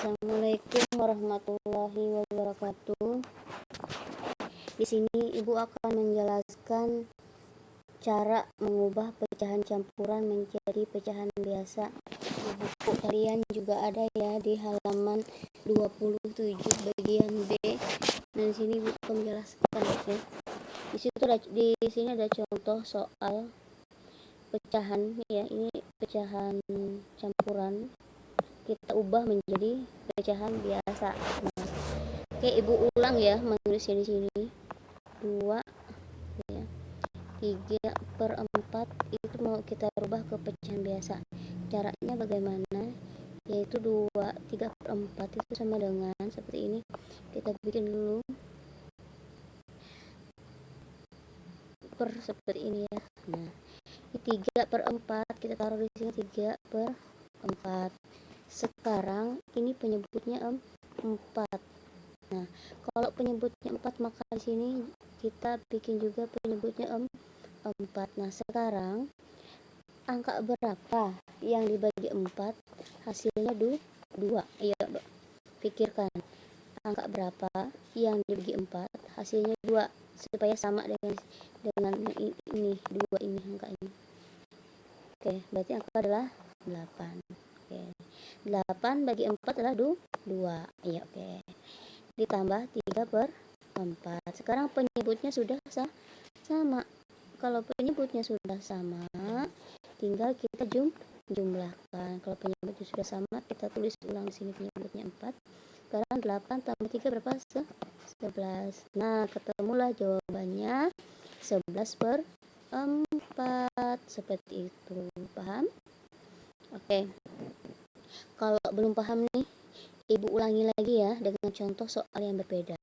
Assalamualaikum warahmatullahi wabarakatuh. Di sini Ibu akan menjelaskan cara mengubah pecahan campuran menjadi pecahan biasa. Di buku kalian juga ada ya, di halaman 27 bagian B. Dan di sini Ibu akan menjelaskan ya. Di sini ada contoh soal pecahan ya. Ini pecahan campuran kita ubah menjadi pecahan biasa. Nah, oke, Ibu ulang ya menulisnya di sini. 2 ya, 3/4 itu mau kita rubah ke pecahan biasa. Caranya bagaimana? Yaitu 3/4 itu sama dengan seperti ini. Kita bikin dulu seperti ini ya. Nah, ini 3/4 kita taruh di sini 3/4. Sekarang ini penyebutnya 4. Nah, kalau penyebutnya 4 maka di sini kita bikin juga penyebutnya 4. Nah, sekarang angka berapa yang dibagi 4 hasilnya 2? Ayo pikirkan, angka berapa yang dibagi 4 hasilnya 2 supaya sama dengan ini 2 ini angka ini. Oke, berarti angka adalah 8. Oke. 8 bagi 4 adalah 2. Iya, oke. Ditambah 3/4. Sekarang penyebutnya sudah sama. Kalau penyebutnya sudah sama, tinggal kita jumlahkan. Kalau penyebutnya sudah sama, kita tulis ulang di sini penyebutnya 4. Sekarang 8 tambah 3 berapa? 11. Nah, ketemulah jawabannya 11/4. Seperti itu. Paham? Oke. Kalau belum paham nih, Ibu ulangi lagi ya dengan contoh soal yang berbeda,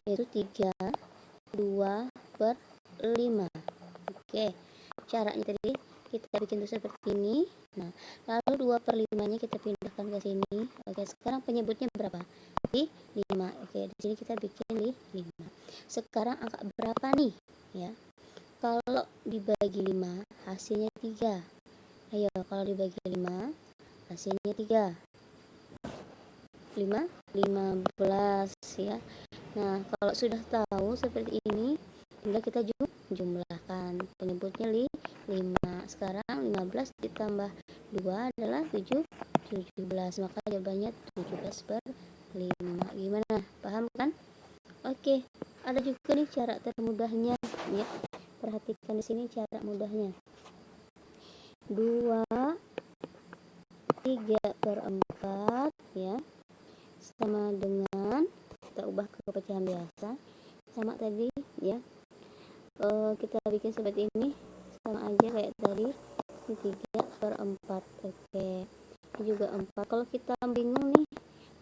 yaitu 3/2/5. Oke, caranya tadi kita bikin seperti ini. Nah, lalu 2/5 nya kita pindahkan ke sini. Oke, sekarang penyebutnya berapa? Di 5. Oke, di sini kita bikin di 5. Sekarang angka berapa nih ya? Kalau dibagi 5 hasilnya 3. Ayo, kalau dibagi 5 hasilnya 3. 15 ya. Nah, kalau sudah tahu seperti ini, tinggal kita jumlahkan. Penyebutnya 5. Sekarang 15 ditambah 2 adalah 17. Maka jawabannya 17/5. Gimana? Paham kan? Oke, ada juga nih cara termudahnya ya. Perhatikan di sini cara mudahnya. 3/4 ya, sama dengan kita ubah ke pecahan biasa, sama tadi ya. Kita bikin seperti ini, sama aja kayak tadi. Ini 3/4. Oke, ini juga 4. Kalau kita bingung nih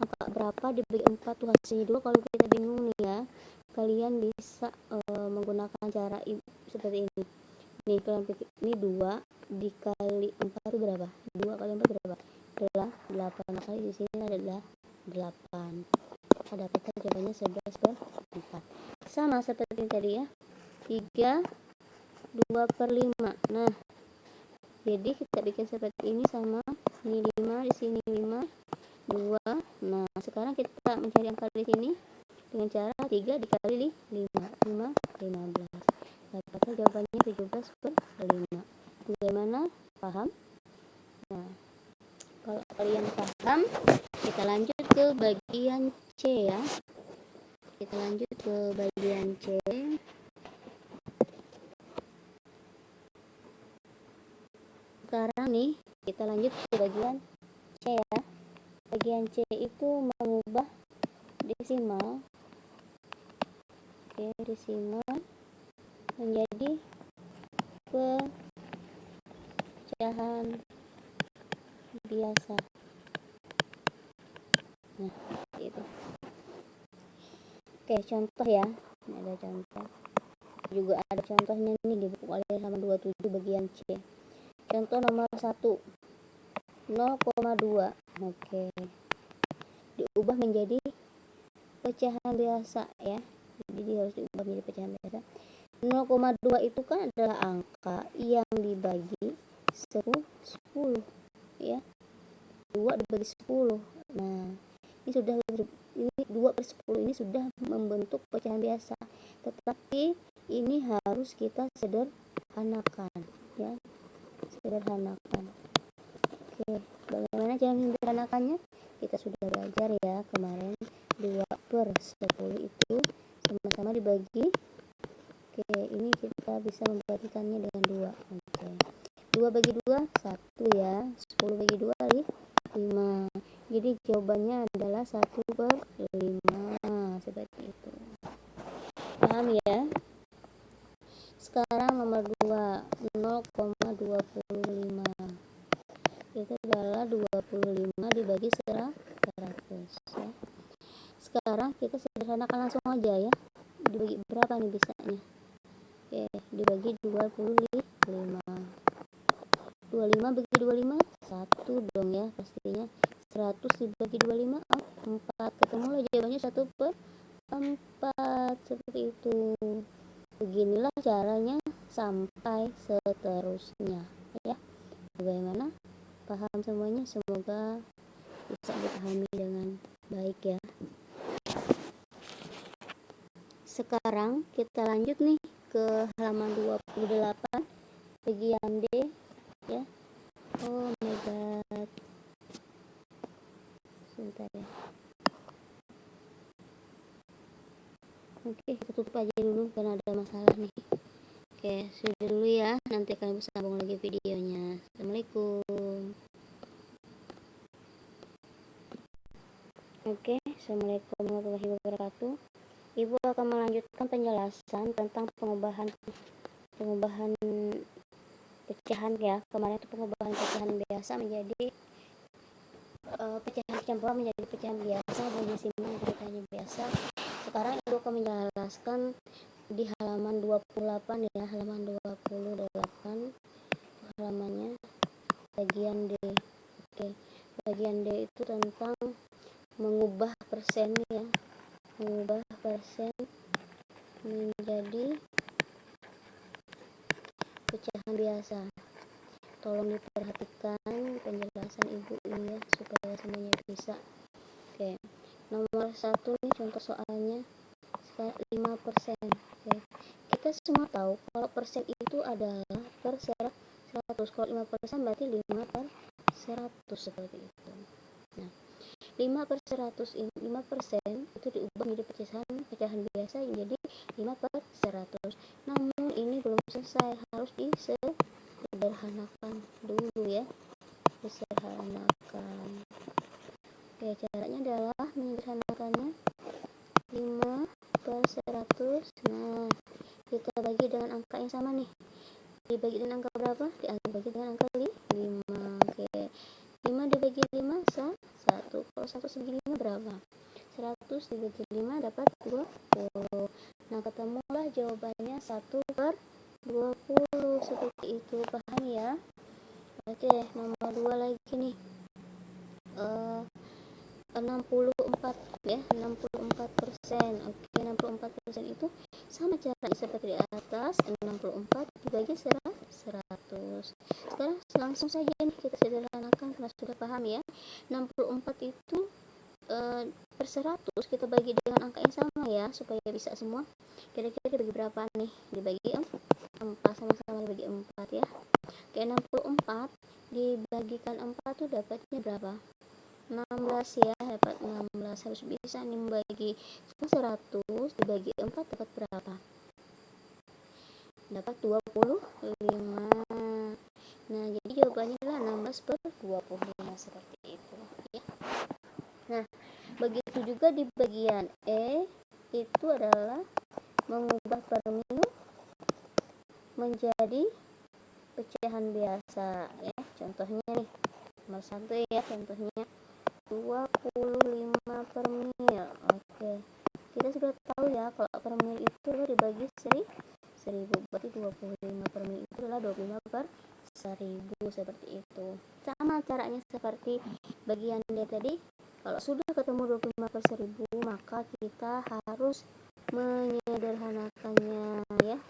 angka berapa dibagi 4 tuh hasilnya 2, kalau kita bingung nih ya, kalian bisa menggunakan cara seperti ini. Nih, kalian pikir ini 2 dikali 4 itu berapa? 2 kali 4 berapa? Adalah 8. Maka di sini adalah 8. Ada kita jawabannya 11/4. Sama seperti tadi ya. 3/2/5. Nah, jadi kita bikin seperti ini sama. Ini 5, di sini 5, 2. Nah, sekarang kita mencari angka di sini dengan cara 3 dikali 5, 15. Dapatnya jawabannya 17/5. Bagaimana? Paham? Nah, kalau kalian paham, kita lanjut ke bagian C ya. Kita lanjut ke bagian C. Sekarang nih, kita lanjut ke bagian C ya. Bagian C itu mengubah desimal. Oke, desimal menjadi pecahan biasa. Nah, itu. Oke, contoh ya. Ini ada contoh. Juga ada contohnya nih di buku kalian halaman 27 bagian C. Contoh nomor 1. 0,2. Oke. Diubah menjadi pecahan biasa ya. Jadi harus diubah menjadi pecahan biasa. 0,2 itu kan adalah angka yang dibagi 10 ya. 2 dibagi 10. Nah, ini 2/10 ini sudah membentuk pecahan biasa, tetapi ini harus kita sederhanakan ya, sederhanakan. Oke, bagaimana cara menyederhanakannya? Kita sudah belajar ya kemarin, 2/10 itu sama-sama dibagi. Oke, ini kita bisa membagikannya dengan 2. Oke, 2 bagi 2 1 ya, 10 bagi 2 5. Jadi jawabannya adalah 1/5 seperti itu. Paham ya? Sekarang nomor 2, 0,25 itu adalah 25 dibagi 100 ya. Sekarang kita sederhanakan langsung aja ya, dibagi berapa nih bisanya? Oke, dibagi 25 bagi 25 1 dong ya pastinya. 100 dibagi 25 4, ketemulah jawabannya 1/4 seperti itu. Beginilah caranya sampai seterusnya ya. Bagaimana? Paham semuanya? Semoga bisa dipahami dengan baik ya. Sekarang kita lanjut nih ke halaman 28 bagian D ya. Oh my god, sebentar ya. Oke, kita tutup aja dulu karena ada masalah nih. Oke, sudah dulu ya, nanti kalian bisa sambung lagi videonya. Assalamualaikum. Oke, assalamualaikum warahmatullahi wabarakatuh. Ibu akan melanjutkan penjelasan tentang pengubahan pecahan ya. Kemarin itu pengubahan pecahan biasa menjadi pecahan campuran menjadi pecahan biasa dan desimal menjadi pecahan biasa. Sekarang ibu akan menjelaskan di halaman 28 ya, halaman 28 halamannya bagian D. Oke, bagian D itu tentang mengubah persen ya, mengubah persen menjadi pecahan biasa. Tolong diperhatikan penjelasan ibu ini ya, supaya semuanya bisa. Oke, nomor 1 nih contoh soalnya 5%. Oke, kita semua tahu kalau persen itu adalah per 100. Kalau 5% berarti 5/100 seperti itu. Nah, 5/100 ini 5% itu diubah menjadi pecahan biasa menjadi 5/100. Namun ini belum selesai, harus disederhanakan dulu ya, disederhanakan. Oke, caranya adalah menyederhanakannya 5/100. Nah, kita bagi dengan angka yang sama nih. Dibagi dengan angka berapa? Dibagi dengan angka 5. Oke, 5 dibagi 5 1. Kalau 1 dibagi 5 berapa? 100 dibagi 5 dapat 20. Nah, ketemulah jawabannya 1/20 seperti itu. Paham ya? Oke, nomor 2 lagi nih. 64 ya, 64%. Oke, 64% itu sama caranya seperti di atas, 64 dibagi 100. Sekarang langsung saja nih kita sederhanakan karena sudah paham ya. 64 itu per 100 kita bagi dengan angka yang sama ya, supaya bisa semua. Kira-kira dibagi berapa nih? Dibagi 4, sama-sama dibagi 4 ya. Oke, 64 dibagikan 4 tuh dapatnya berapa? 16 ya, dapat 16. Harus bisa nih membagi 100 dibagi 4 dapat berapa? Dapat 25. Nah, jadi jawabannya adalah 16/25 seperti itu ya. Nah, begitu juga di bagian E, itu adalah mengubah per mil menjadi pecahan biasa ya. Contohnya nih, nomor 1 ya, contohnya 25 per mil. Oke, kita sudah tahu ya kalau per mil itu dibagi 1000, berarti 25 per mil itu adalah 25/1000 seperti itu. Sama caranya seperti bagian D tadi. Kalau sudah ketemu 25/1000 maka kita harus menyederhanakannya ya,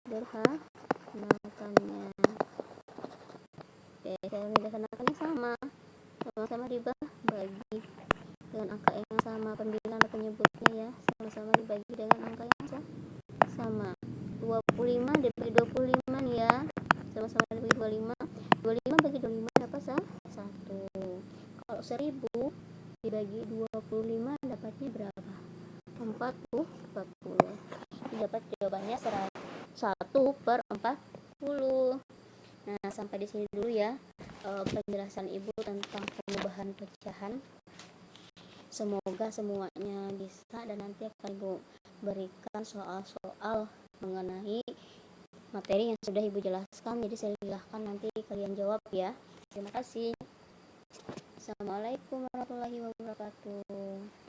sederhanakannya. Oke, cara menyederhanakannya sama-sama dibagi dengan angka yang sama. Pembilang dan penyebutnya ya sama-sama dibagi dengan angka yang sama. 25 dibagi 25 nih ya, sama-sama dibagi 25. 25 bagi 25 dapat 1. Kalau 1000 dibagi 25 dapatnya berapa? 40. Dapat jawabannya 1/40. Nah, sampai di sini dulu ya penjelasan Ibu tentang pengubahan pecahan. Semoga semuanya bisa, dan nanti akan Ibu berikan soal-soal mengenai materi yang sudah Ibu jelaskan. Jadi silahkan nanti kalian jawab ya. Terima kasih. Assalamualaikum warahmatullahi wabarakatuh.